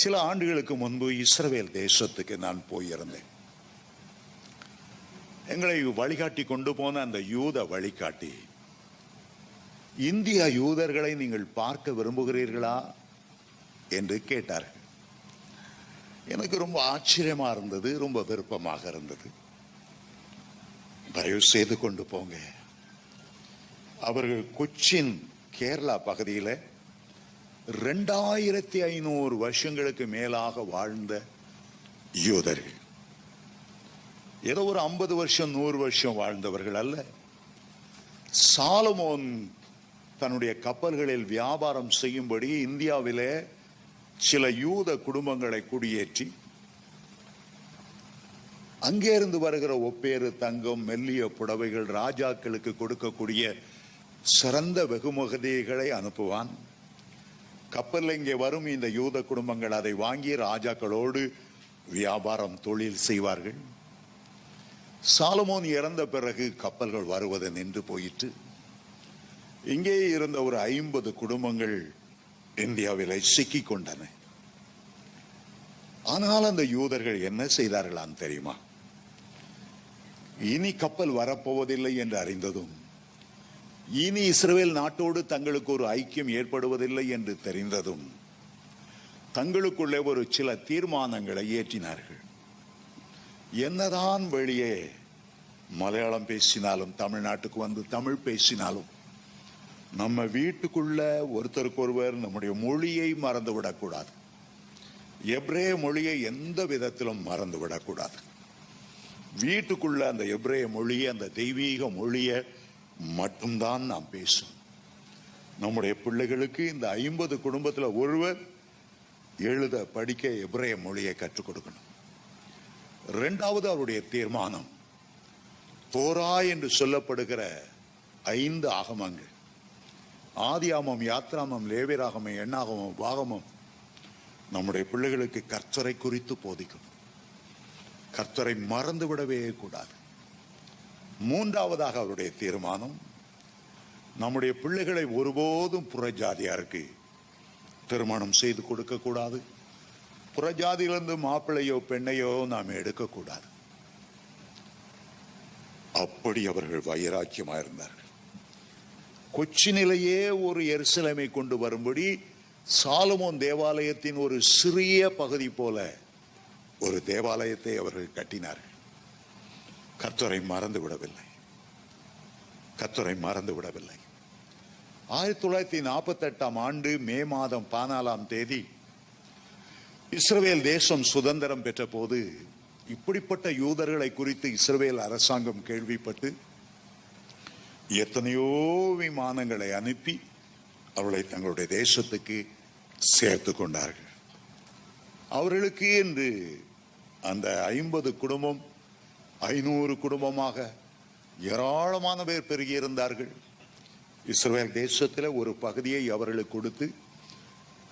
சில ஆண்டுகளுக்கு முன்பு இஸ்ரவேல் தேசத்துக்கு நான் போயிருந்தேன். எங்களை வழிகாட்டி கொண்டு போன அந்த யூத வழிகாட்டி, இந்திய யூதர்களை நீங்கள் பார்க்க விரும்புகிறீர்களா என்று கேட்டார்கள். எனக்கு ரொம்ப ஆச்சரியமா இருந்தது, ரொம்ப விருப்பமாக இருந்தது. தயவு செய்து கொண்டு போங்க. அவர்கள் கொச்சின் கேரளா பகுதியில் 2500 வருஷங்களுக்கு மேலாக வாழ்ந்த யூதர்கள். ஏதோ ஒரு 50 வருஷம் 100 வருஷம் வாழ்ந்தவர்கள் அல்ல. சாலமோன் தன்னுடைய கப்பல்களில் வியாபாரம் செய்யும்படி இந்தியாவிலே சில யூத குடும்பங்களை குடியேற்றி அங்கே இருந்து வருகிற ஒப்பேறு, தங்கம், மெல்லிய புடவைகள், ராஜாக்களுக்கு கொடுக்கக்கூடிய சிறந்த வெகுமதிகளை அனுப்புவான். கப்பலில் இங்கே வரும் இந்த யூத குடும்பங்கள் அதை வாங்கி ராஜாக்களோடு வியாபாரம் தொழில் செய்வார்கள். சாலமோன் இறந்த பிறகு கப்பல்கள் வருவது நின்று போயிற்று. இங்கே இருந்த ஒரு 50 குடும்பங்கள் இந்தியாவில் சிக்கிக் கொண்டன. ஆனால் அந்த யூதர்கள் என்ன செய்தார்களாம் தெரியுமா? இனி கப்பல் வரப்போவதில்லை என்று அறிந்ததும், இனி இஸ்ரவேல் நாட்டோடு தங்களுக்கு ஒரு ஐக்கியம் ஏற்படுவதில்லை என்று தெரிந்ததும், தங்களுக்குள்ளே ஒரு சில தீர்மானங்களை ஏற்றினார்கள். என்னதான் வெளியே மலையாளம் பேசினாலும், தமிழ்நாட்டுக்கு வந்து தமிழ் பேசினாலும், நம்ம வீட்டுக்குள்ள ஒருத்தருக்கு ஒருவர் நம்முடைய மொழியை மறந்து விடக்கூடாது. எப்ரே மொழியை எந்த விதத்திலும் மறந்து விடக்கூடாது. வீட்டுக்குள்ள அந்த எப்ரே மொழியை, அந்த தெய்வீக மொழியை மட்டும்தான் நாம் பேசும். நம்முடைய பிள்ளைகளுக்கு இந்த 50 குடும்பத்தில் ஒருவர் எழுத படிக்க எப்ரே மொழியை கற்றுக் கொடுக்கணும். 2வது அவருடைய தீர்மானம், தோரா என்று சொல்லப்படுகிற 5 ஆகமங்கள், ஆதியாமம், யாத்ராமம், லேவியராகமம், எண்ணாகமம், பாகமம், நம்முடைய பிள்ளைகளுக்கு கர்த்தரை குறித்து போதிக்கணும். கர்த்தரை மறந்து விடவே கூடாது. 3வதாக அவருடைய தீர்மானம், நம்முடைய பிள்ளைகளை ஒருபோதும் புறஜாதியாருக்கு திருமணம் செய்து கொடுக்க கூடாது. புறஜாதியிலிருந்து மாப்பிள்ளையோ பெண்ணையோ நாம் எடுக்கக்கூடாது. அப்படி அவர்கள் வைராக்கியமாக இருந்தார்கள். கொச்சினிலேயே ஒரு எருசலேமை கொண்டு வரும்படி சாலமோன் தேவாலயத்தின் ஒரு சிறிய பகுதி போல ஒரு தேவாலயத்தை அவர்கள் கட்டினார்கள். கர்த்தரை மறந்து விடவில்லை. கர்த்தரை மறந்து விடவில்லை. 1948ஆம் ஆண்டு மே மாதம் 14ஆம் தேதி இஸ்ரவேல் தேசம் சுதந்திரம் பெற்ற போது, இப்படிப்பட்ட யூதர்களை குறித்து இஸ்ரவேல் அரசாங்கம் கேள்விப்பட்டு எத்தனையோ விமானங்களை அனுப்பி அவர்களை தங்களுடைய தேசத்துக்கு சேர்த்து கொண்டார்கள். அவர்களுக்கு என்று அந்த 50 குடும்பம் 500 குடும்பமாக ஏராளமான பேர் பெருகியிருந்தார்கள். இஸ்ரவேல் தேசத்தில் ஒரு பகுதியை அவர்களுக்கு கொடுத்து,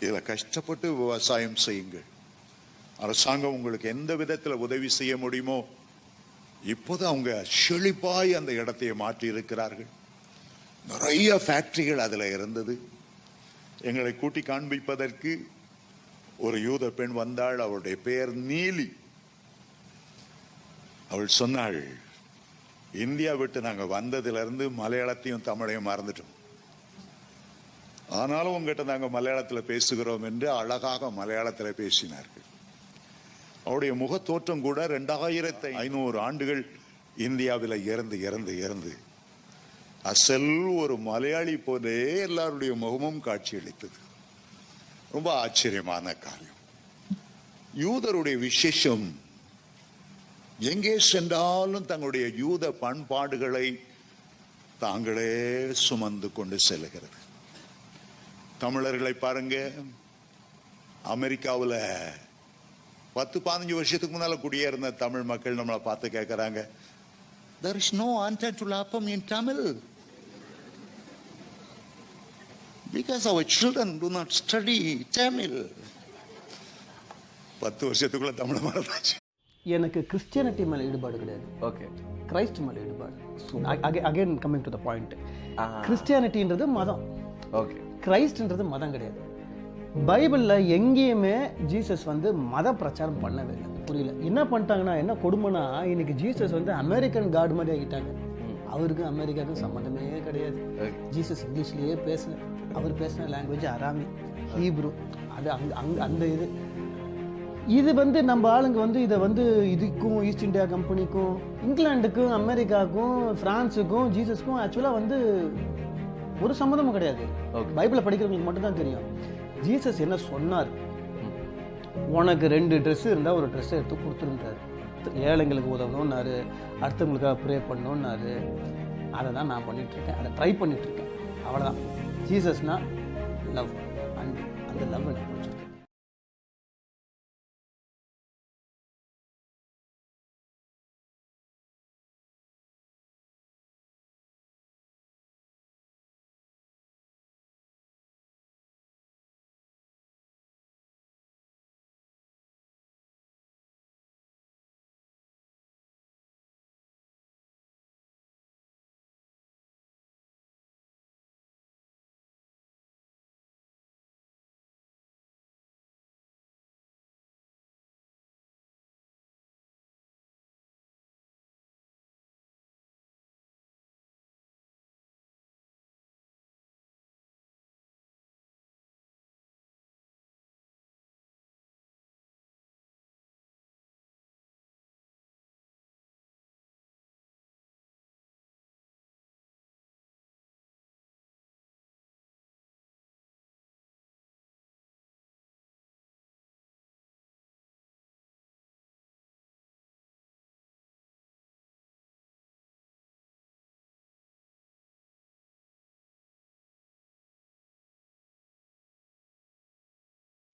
இதில் கஷ்டப்பட்டு விவசாயம் செய்யுங்கள், அரசாங்கம் உங்களுக்கு எந்த விதத்தில் உதவி செய்ய முடியுமோ. இப்போது அவங்க செழிப்பாய் அந்த இடத்தையே மாற்றி இருக்கிறார்கள். நிறைய ஃபேக்டரிகள் அதில் இருந்தது. எங்களை கூட்டி காண்பிப்பதற்கு ஒரு யூத பெண் வந்தாள். அவளுடைய பெயர் நீலி. அவள் சொன்னாள், இந்தியா விட்டு நாங்கள் வந்ததிலிருந்து மலையாளத்தையும் தமிழையும் மறந்துட்டோம், ஆனாலும் உங்ககிட்ட நாங்கள் மலையாளத்தில் பேசுகிறோம் என்று அழகாக மலையாளத்தில் பேசினார்கள். அவருடைய முகத்தோற்றம் கூட 2500 ஆண்டுகள் இந்தியாவில் இறந்து இறந்து இறந்து அசல் ஒரு மலையாளி போலே எல்லாருடைய முகமும் காட்சியளித்தது. ரொம்ப ஆச்சரியமான காரியம். யூதருடைய விசேஷம், எங்கே சென்றாலும் தங்களுடைய யூத பண்பாடுகளை தாங்களே சுமந்து கொண்டு செல்லுகிறது. தமிழர்களை பாருங்க, அமெரிக்காவில் 10-15 வருஷத்துக்கு முன்னால குடியேறின தமிழ் மக்கள் நம்மளை பார்த்து கேட்கிறாங்க, there is no antitulapam in Tamil because our children do not study Tamil. 10 வருஷத்துக்குள்ள தமிழ் மறந்தாச்சு. எனக்கு கிறிஸ்டியானிட்டி மேலே ஈடுபாடு கிடையாது. ஓகே, கிரைஸ்ட் மேலே ஈடுபாடு. Again coming to the point, கிறிஸ்டியானிட்டின்றது மதம், ஓகே, கிரைஸ்ட்ன்றது மதம் கிடையாது. பைபிள்ல எங்கேயுமே ஜீசஸ் வந்து மத பிரச்சாரம் பண்ணவே இல்லை. புரியல என்ன பண்ணிட்டாங்கன்னா, என்ன கொடுமைனா, இன்னைக்கு ஜீசஸ் வந்து அமெரிக்கன் காட் மாதிரி ஆகிட்டாங்க. அவருக்கு அமெரிக்காவுக்கும் சம்மந்தமே கிடையாது. ஜீசஸ் இங்கிலீஷ்லயே பேசல. அவர் பேசின லாங்குவேஜ் அராமி, ஹீப்ரு. அது அந்த இது வந்து நம்ம ஆளுங்க வந்து இதை வந்து இதுக்கும் ஈஸ்ட் இந்தியா கம்பெனிக்கும் இங்கிலாந்துக்கும் அமெரிக்காவுக்கும் பிரான்ஸுக்கும் ஜீசஸ்க்கும் ஆக்சுவலாக வந்து ஒரு சம்மந்தமும் கிடையாது. பைபிளை படிக்கிறவங்களுக்கு மட்டும்தான் தெரியும். ஜீசஸ் என்ன சொன்னார், உனக்கு 2 ட்ரெஸ் இருந்தால் ஒரு ட்ரெஸ்ஸை எடுத்து கொடுத்துருந்தாரு. ஏழைங்களுக்கு உதவணும்னாரு, அடுத்தவங்களுக்காக ப்ரே பண்ணணும்னாரு. அதை தான் நான் பண்ணிகிட்ருக்கேன், அதை ட்ரை பண்ணிகிட்ருக்கேன். அவ்வளோதான். ஜீசஸ்னா லவ், அந்த லவ் எனக்கு பிடிச்சிருக்கு.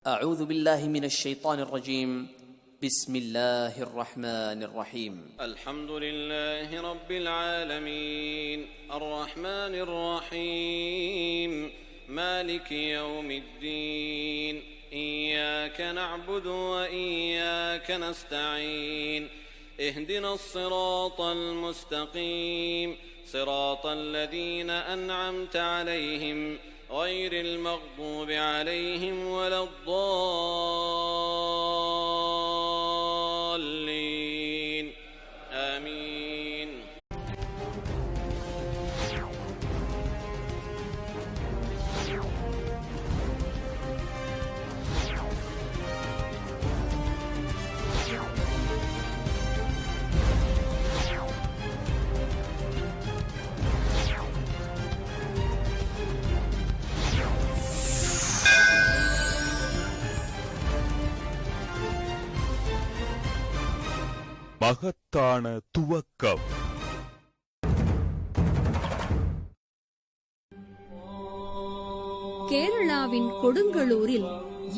أعوذ بالله من الشيطان الرجيم. بسم الله الرحمن الرحيم. الحمد لله رب العالمين الرحمن الرحيم مالك يوم الدين إياك نعبد وإياك نستعين اهدنا الصراط المستقيم صراط الذين أنعمت عليهم غير المغضوب عليهم ولا الضالين آمين. மகத்தான துவக்கம். கேரளாவின் கொடுங்கலூரில்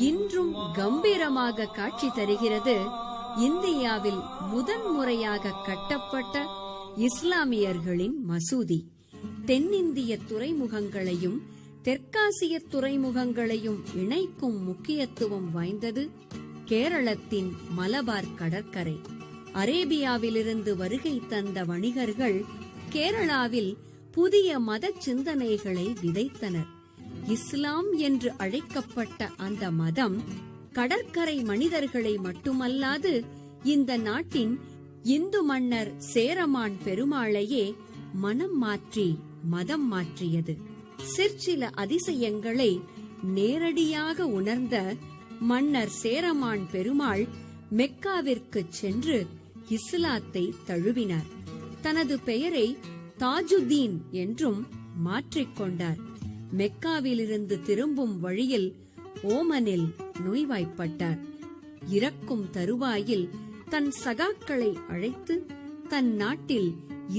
இன்றும் கம்பீரமாக காட்சி தருகிறது இந்தியாவில் முதன்முறையாக கட்டப்பட்ட இஸ்லாமியர்களின் மசூதி. தென்னிந்திய துறைமுகங்களையும் தெற்காசிய துறைமுகங்களையும் இணைக்கும் முக்கியத்துவம் வாய்ந்தது கேரளத்தின் மலபார் கடற்கரை. அரேபியாவிலிருந்து வருகை தந்த வணிகர்கள் கேரளாவில் புதிய மத சிந்தனைகளை விதைத்தனர். இஸ்லாம் என்று அழைக்கப்பட்ட அந்த மதம் கடற்கரை மனிதர்களை மட்டுமல்லாது இந்த நாட்டின் இந்து மன்னர் சேரமான் பெருமாளையே மனம் மாற்றி மதம் மாற்றியது. சிற்சில அதிசயங்களை நேரடியாக உணர்ந்த மன்னர் சேரமான் பெருமாள் மெக்காவிற்கு சென்று இஸ்லாத்தை தழுவினார். தனது பெயரை தாஜுதீன் என்றும் மாற்றிக்கொண்டார். மெக்காவிலிருந்து திரும்பும் வழியில் ஓமனில் நோய்வாய்ப்பட்டார். இறக்கும் தருவாயில் தன் சகாக்களை அழைத்து தன் நாட்டில்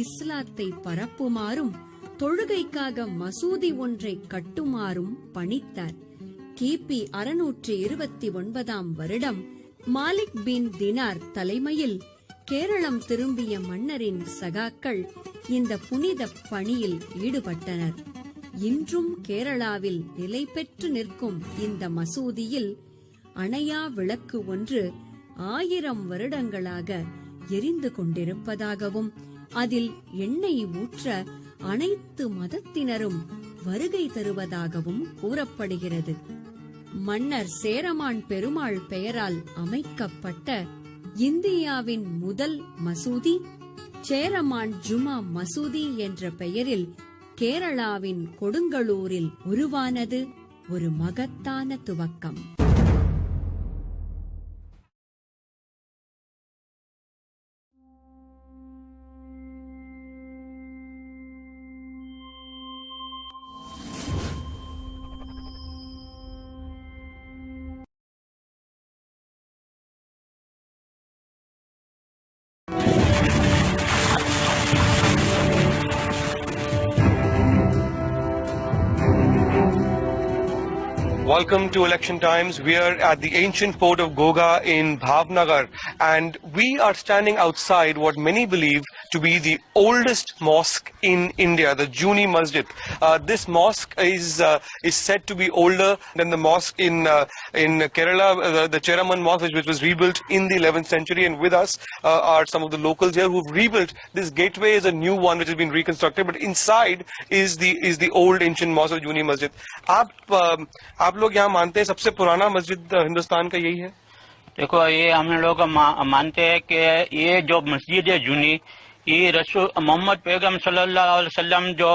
இஸ்லாத்தை பரப்புமாறும் தொழுகைக்காக மசூதி ஒன்றை கட்டுமாறும் பணித்தார். கிபி 629 வருடம் மாலிக் பின் தினார் தலைமையில் கேரளம் திரும்பிய மன்னரின் சகாக்கள் இந்த புனித பணியில் ஈடுபட்டனர். இன்றும் கேரளாவில் நிலை பெற்று நிற்கும் இந்த மசூதியில் அணையா விளக்கு ஒன்று 1000 வருடங்களாக எரிந்து கொண்டிருப்பதாகவும் அதில் எண்ணெய் ஊற்ற அனைத்து மதத்தினரும் வருகை தருவதாகவும் கூறப்படுகிறது. மன்னர் சேரமான் பெருமாள் பெயரால் அமைக்கப்பட்ட இந்தியாவின் முதல் மசூதி சேரமான் ஜுமா மசூதி என்ற பெயரில் கேரளாவின் கொடுங்கலூரில் உருவானது ஒரு மகத்தான துவக்கம். Welcome to Election Times. We are at the ancient port of Goga in Bhavnagar, and we are standing outside what many believe to be the oldest mosque in India, the Juni Masjid. This mosque is said to be older than the mosque in Kerala, the Cheraman mosque, which was rebuilt in the 11th century. And with us are some of the locals here who've rebuilt. This gateway is a new one which has been reconstructed, but inside is the old ancient mosque of Juni Masjid. आप लोग यहाँ मानते हैं सबसे पुराना मस्जिद हिंदुस्तान का यही है? देखो, ये हम लोग मानते हैं कि ये जो मस्जिद है जूनी, ये रसूल मोहम्मद पैगम सल्लल्लाहु अलैहि वसल्लम जो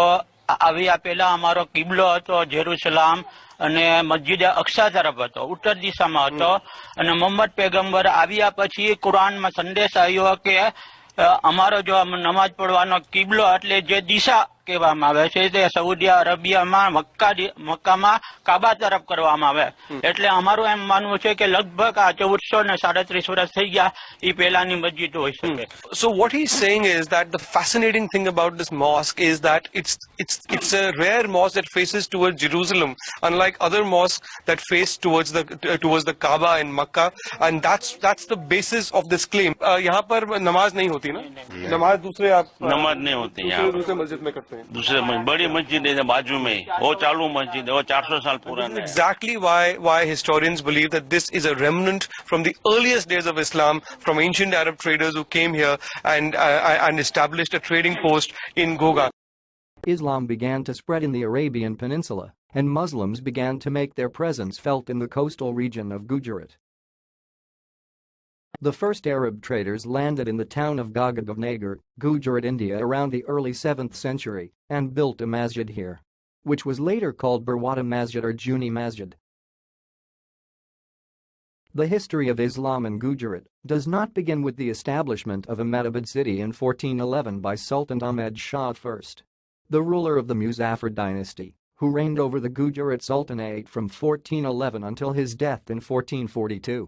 આવ્યા પહેલા અમારો કિબલો હતો જેરુસલામ અને મસ્જિદ અક્સા તરફ હતો, ઉત્તર દિશામાં હતો. અને મોહમ્મદ પેગમ્બર આવ્યા પછી કુરાનમાં સંદેશ આવ્યો કે અમારો જો નમાજ પઢવાનો કિબલો એટલે જે દિશા કહેવામાં આવે છે તે સઉદી અરેબિયામાં મક્કામાં કાબા તરફ કરવામાં આવે. એટલે અમારું એમ માનવું છે કે લગભગ આ 1437 વર્ષ થઈ ગયા, એ પહેલાની મસ્જિદ હોઈ શકે. So what he's saying is that the fascinating thing about this mosque is that it's a rare mosque that faces towards Jerusalem, unlike other mosques that face towards the Kaaba in Makkah, and that's the basis of this claim. यहाँ पर नमाज नहीं होती ना? नमाज दूसरे आप नमाज नहीं होती यहाँ, दूसरे मस्जिद में करते हैं. दूसरे बड़ी मस्जिद है बाजू में, वो चालू मस्जिद है, वो 400 साल पुराना है. Exactly why historians believe that this is a remnant from the earliest days of Islam, from ancient Arab traders who came here and established a trading post in Goga. Islam began to spread in the Arabian Peninsula, and Muslims began to make their presence felt in the coastal region of Gujarat. The first Arab traders landed in the town of Gagavnagar, Gujarat, India around the early 7th century and built a masjid here, which was later called Barwata Masjid or Juni Masjid. The history of Islam in Gujarat does not begin with the establishment of Ahmedabad city in 1411 by Sultan Ahmed Shah I, the ruler of the Muzaffar dynasty, who reigned over the Gujarat Sultanate from 1411 until his death in 1442.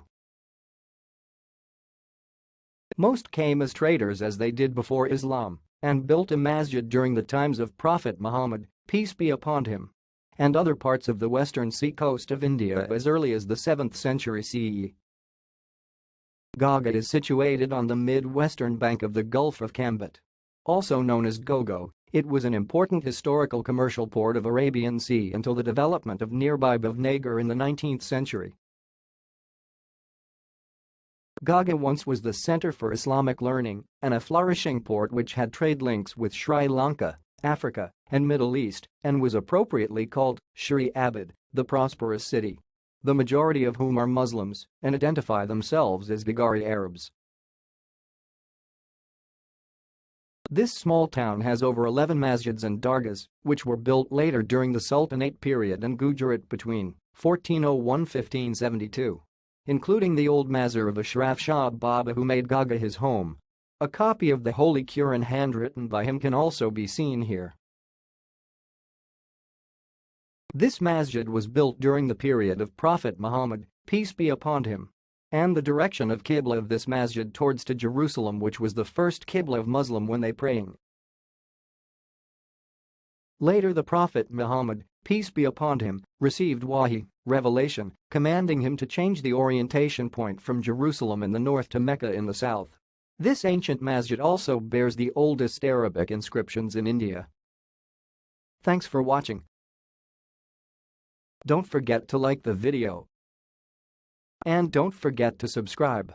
Most came as traders as they did before Islam, and built a masjid during the times of Prophet Muhammad, peace be upon him, and other parts of the western sea coast of India as early as the 7th century CE. Gaga is situated on the mid-western bank of the Gulf of Cambet. Also known as Gogo, it was an important historical commercial port of Arabian Sea until the development of nearby Bhavnagar in the 19th century. Gaga once was the center for Islamic learning and a flourishing port which had trade links with Sri Lanka, Africa, and Middle East, and was appropriately called Shri Abid, the prosperous city, the majority of whom are Muslims and identify themselves as Gagari Arabs. This small town has over 11 masjids and dargahs, which were built later during the Sultanate period in Gujarat between 1401–1572. Including the old mazar of Ashraf Shah Baba who made Gaga his home. A copy of the Holy Quran handwritten by him can also be seen here. This masjid was built during the period of Prophet Muhammad, peace be upon him, and the direction of Qibla of this masjid towards to Jerusalem, which was the first Qibla of Muslim when they praying. Later the Prophet Muhammad, peace be upon him, received wahi, revelation, commanding him to change the orientation point from Jerusalem in the north to Mecca in the south. This ancient masjid also bears the oldest Arabic inscriptions in India. Thanks for watching. Don't forget to like the video. And don't forget to subscribe.